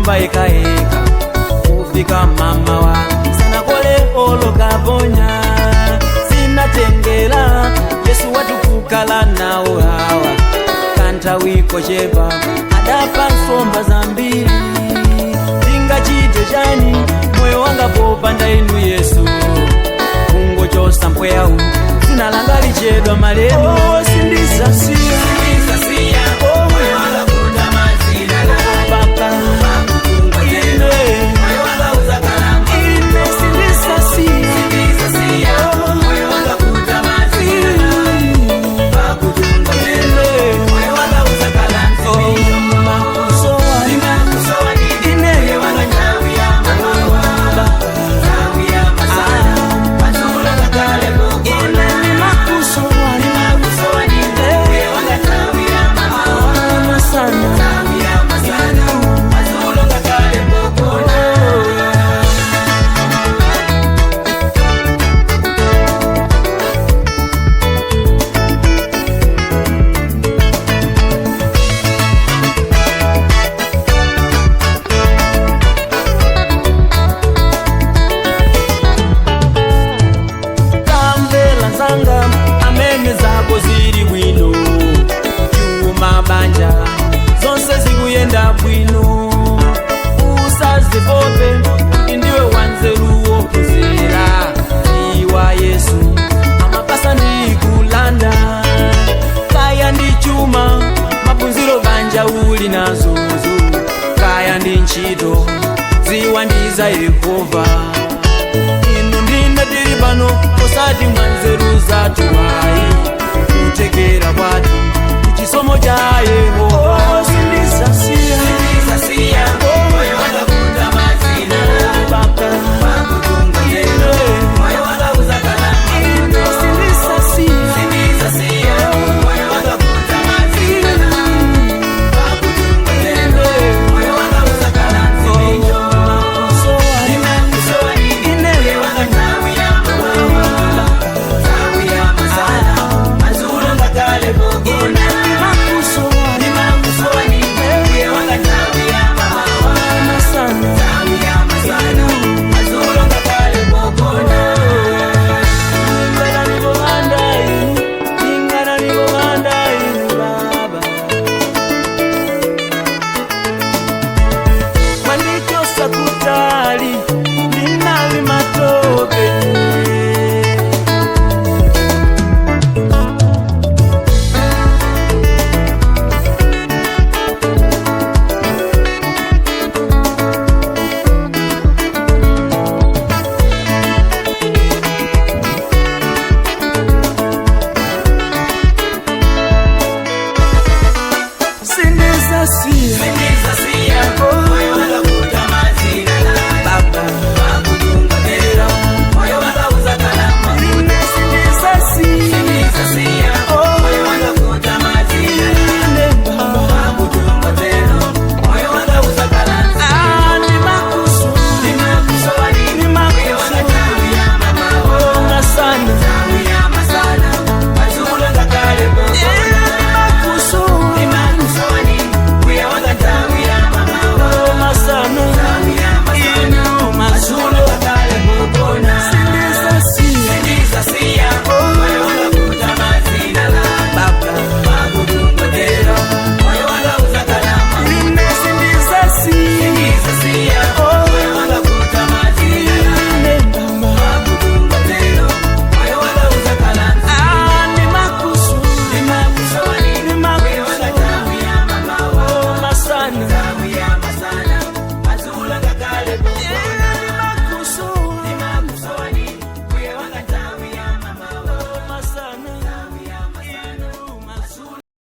nyumba eka eka kufika mama wa sana kole olo kaponya sinatengela Yesu watukukala nao hawa kanta wiko chepa adapa nsomba zambiri zinga chite chani moyo wanga popanda inu Yesu kungo chosa mpweau sinalanga lichedwa malemu sindisasiya moyo wanga kuta mazina baka amene zako zili bwino chuma banja zonse zikuyenda bwino usazipope ndiwe wanzeru wokuzera iwa Yesu amapasa ndi kulanda kaya ndi chuma mapunziro banja uli nazozo kaya ndi ntchito ziwa ndi za Yehova